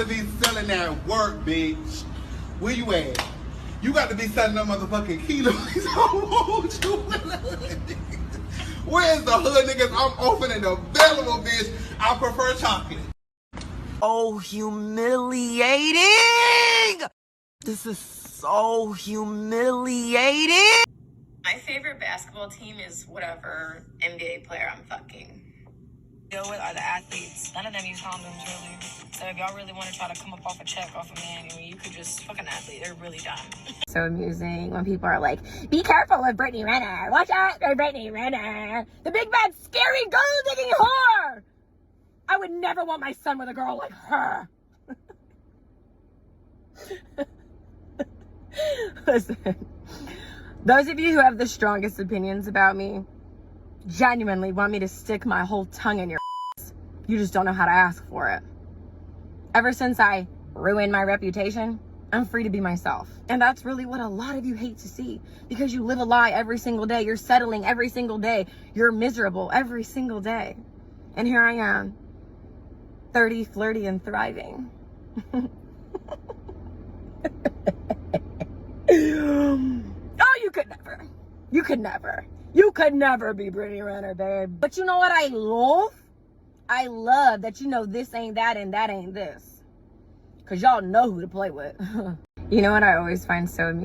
to be selling that work, bitch. Where you at? You got to be selling them motherfucking kilos. Where's the hood niggas? I'm open and available, bitch. I prefer chocolate. Oh, humiliating! This is so humiliating! My favorite basketball team is whatever NBA player I'm fucking. Deal with are the athletes. None of them use condoms, really. So if y'all really want to try to come up off a check off a man, I mean, you could just fuck an athlete. They're really dumb. So amusing when people are like, be careful of Brittany Renner. Watch out for Brittany Renner. The big bad scary gold-digging whore. I would never want my son with a girl like her. Listen, those of you who have the strongest opinions about me genuinely want me to stick my whole tongue in your ass. You just don't know how to ask for it. Ever since I ruined my reputation, I'm free to be myself. And that's really what a lot of you hate to see, because you live a lie every single day. You're settling every single day. You're miserable every single day. And here I am, 30, flirty, and thriving. Oh, you could never. You could never. You could never be Brittany Renner, babe. But you know what I love? I love that you know this ain't that and that ain't this. Because y'all know who to play with. You know what I always find so amusing?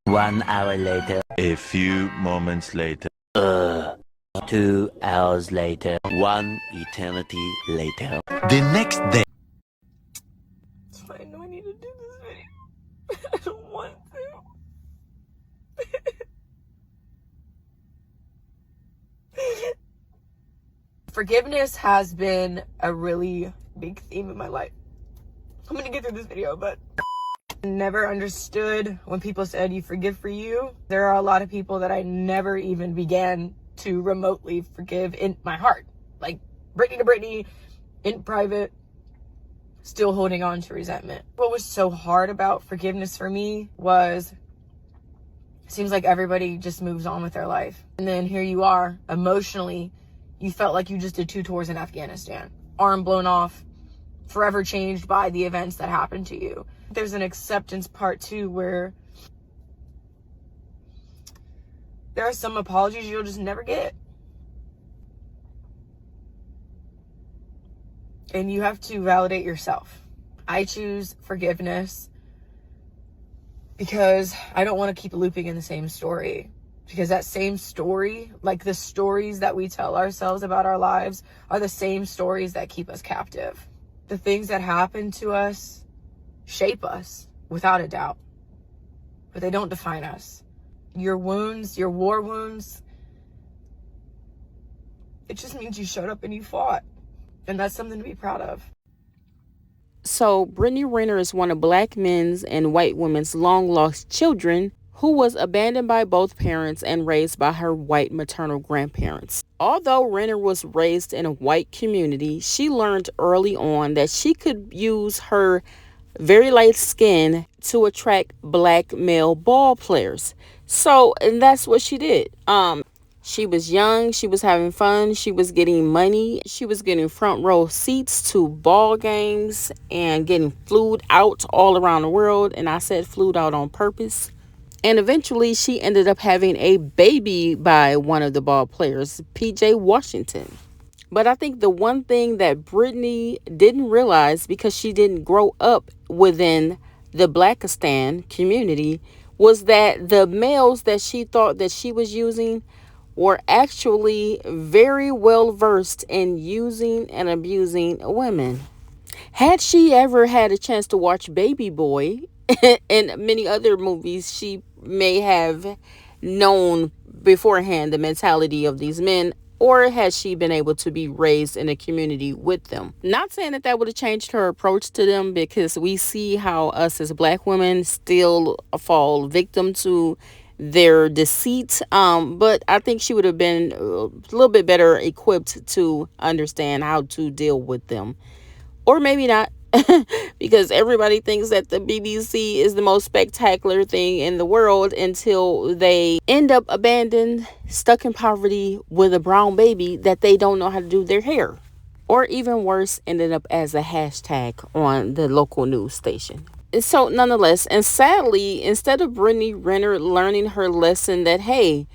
1 hour later. A few moments later. 2 hours later. 1 eternity later. The next day. It's fine. No, I need to do this video. I don't want to. Forgiveness has been a really big theme in my life. I'm gonna get through this video, but never understood when people said you forgive for you. There are a lot of people that I never even began to remotely forgive in my heart. Like Brittany to Brittany, in private, still holding on to resentment. What was so hard about forgiveness for me was, it seems like everybody just moves on with their life. And then here you are, emotionally, you felt like you just did 2 tours in Afghanistan. Arm blown off, forever changed by the events that happened to you. There's an acceptance part too, where there are some apologies you'll just never get. And you have to validate yourself. I choose forgiveness because I don't want to keep looping in the same story. Because that same story, like the stories that we tell ourselves about our lives, are the same stories that keep us captive. The things that happen to us shape us, without a doubt. But they don't define us. Your wounds, your war wounds, it just means you showed up and you fought. And that's something to be proud of. So Brittany Renner is one of black men's and white women's long-lost children who was abandoned by both parents and raised by her white maternal grandparents. Although Renner was raised in a white community, she learned early on that she could use her very light skin to attract black male ball players. So, and that's what she did. She was young, she was having fun, she was getting money, she was getting front row seats to ball games and getting flued out all around the world. And I said flued out on purpose. And eventually she ended up having a baby by one of the ball players, PJ Washington. But I think the one thing that Brittany didn't realize, because she didn't grow up within the Blackistan community, was that the males that she thought that she was using were actually very well versed in using and abusing women. Had she ever had a chance to watch Baby Boy and many other movies, she may have known beforehand the mentality of these men. Or has she been able to be raised in a community with them? Not saying that that would have changed her approach to them, because we see how us as black women still fall victim to their deceit. But I think she would have been a little bit better equipped to understand how to deal with them. Or maybe not. Because everybody thinks that the BBC is the most spectacular thing in the world until they end up abandoned, stuck in poverty with a brown baby that they don't know how to do their hair or even worse, ended up as a hashtag on the local news station. And so nonetheless, and sadly, instead of Brittany Renner learning her lesson that, hey,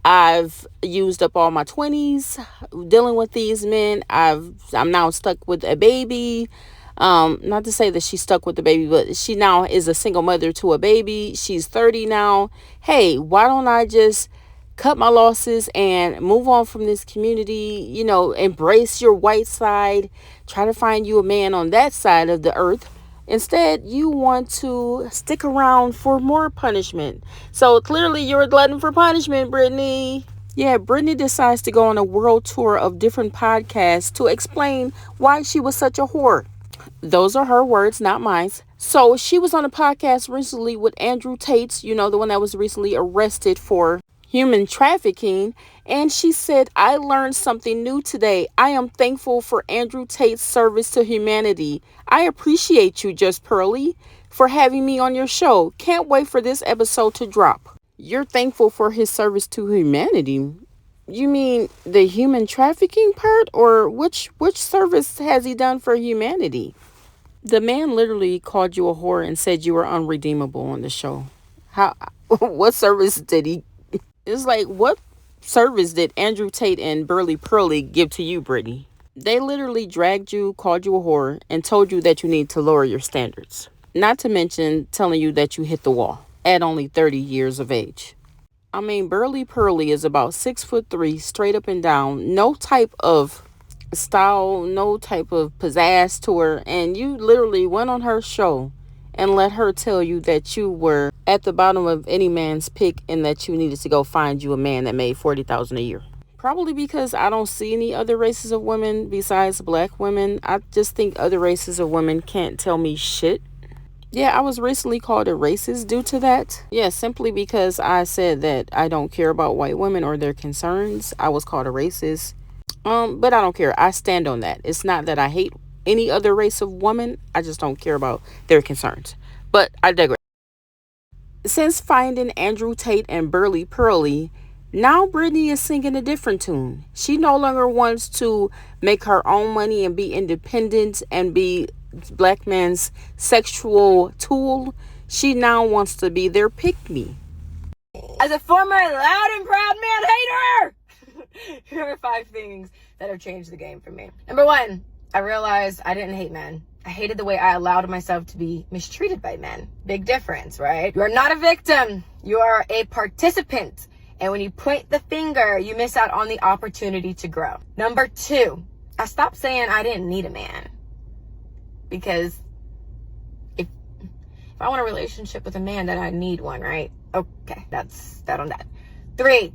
I've used up all my 20s dealing with these men, I'm now stuck with a baby. Not to say that she's stuck with the baby, but she now is a single mother to a baby. She's 30 now. Hey, why don't I just cut my losses and move on from this community? You know, embrace your white side. Try to find you a man on that side of the earth. Instead, you want to stick around for more punishment. So clearly you're a glutton for punishment, Brittany. Yeah, Brittany decides to go on a world tour of different podcasts to explain why she was such a whore. Those are her words, not mine. So she was on a podcast recently with Andrew Tate, you know, the one that was recently arrested for human trafficking. And she said, I learned something new today. I am thankful for Andrew Tate's service to humanity. I appreciate you, Just Pearly, for having me on your show. Can't wait for this episode to drop. You're thankful for his service to humanity? You mean the human trafficking part, or which service has he done for humanity? The man literally called you a whore and said you were unredeemable on the show. How? What service did he? It's like, what service did Andrew Tate and Burly Pearly give to you, Brittany? They literally dragged you, called you a whore, and told you that you need to lower your standards. Not to mention telling you that you hit the wall at only 30 years of age. I mean, Burly Pearly is about 6'3", straight up and down. No type of style, no type of pizzazz to her. And you literally went on her show and let her tell you that you were at the bottom of any man's pick and that you needed to go find you a man that made $40,000 a year. Probably because I don't see any other races of women besides black women. I just think other races of women can't tell me shit. Yeah, I was recently called a racist due to that. Yeah, simply because I said that I don't care about white women or their concerns. I was called a racist. But I don't care. I stand on that. It's not that I hate any other race of woman. I just don't care about their concerns. But I digress. Since finding Andrew Tate and Burly Pearly, now Brittany is singing a different tune. She no longer wants to make her own money and be independent and be black men's sexual tool. She now wants to be their pick-me. As a former loud and proud man hater, here are 5 things that have changed the game for me. Number 1, I realized I didn't hate men. I hated the way I allowed myself to be mistreated by men. Big difference, right? You are not a victim. You are a participant. And when you point the finger, you miss out on the opportunity to grow. Number 2, I stopped saying I didn't need a man. Because if I want a relationship with a man, then I need one, right? Okay, that's that on that. 3,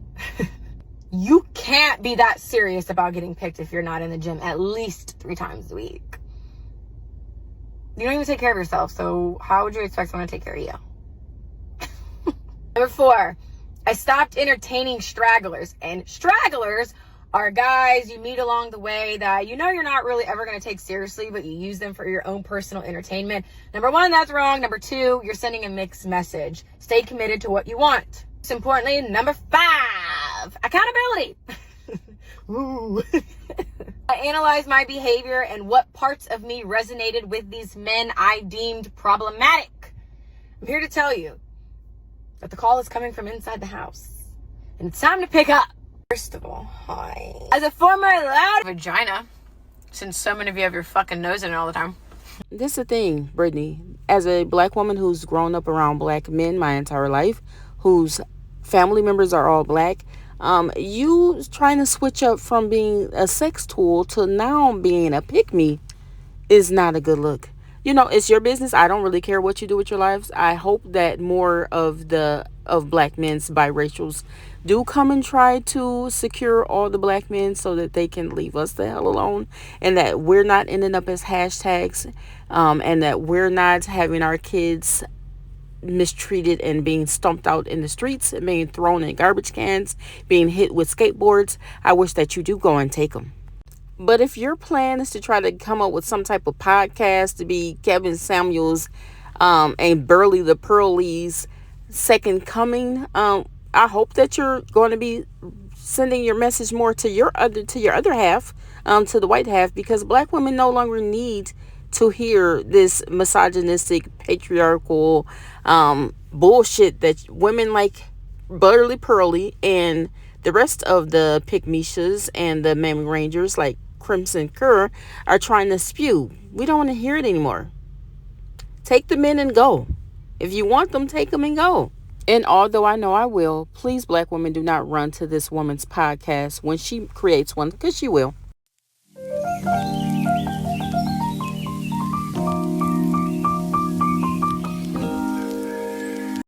you can't be that serious about getting picked if you're not in the gym at least 3 times a week. You don't even take care of yourself, so how would you expect someone to take care of you? Number 4, I stopped entertaining stragglers. And stragglers are guys you meet along the way that you know you're not really ever going to take seriously, but you use them for your own personal entertainment. Number 1, that's wrong. Number 2, you're sending a mixed message. Stay committed to what you want. Most importantly, number 5, accountability. Ooh. I analyzed my behavior and what parts of me resonated with these men I deemed problematic. I'm here to tell you that the call is coming from inside the house. And it's time to pick up. First of all, hi. As a former loud vagina, since so many of you have your fucking nose in it all the time. This is the thing, Brittany. As a black woman who's grown up around black men my entire life, whose family members are all black, you trying to switch up from being a sex tool to now being a pick-me is not a good look. You know, it's your business. I don't really care what you do with your lives. I hope that more of black men's biracials do come and try to secure all the black men so that they can leave us the hell alone, and that we're not ending up as hashtags, and that we're not having our kids mistreated and being stomped out in the streets and being thrown in garbage cans, being hit with skateboards. I wish that you do go and take them. But if your plan is to try to come up with some type of podcast to be Kevin Samuels and Burly the Pearly's second coming, I hope that you're going to be sending your message more to your other half, to the white half, because black women no longer need to hear this misogynistic, patriarchal bullshit that women like Butterly Pearly and the rest of the Pygmishas and the Mammy Rangers like Crimson Cur are trying to spew. We don't want to hear it anymore. Take the men and go. If you want them, take them and go. And although I know I will, please, black women, do not run to this woman's podcast when she creates one, because she will.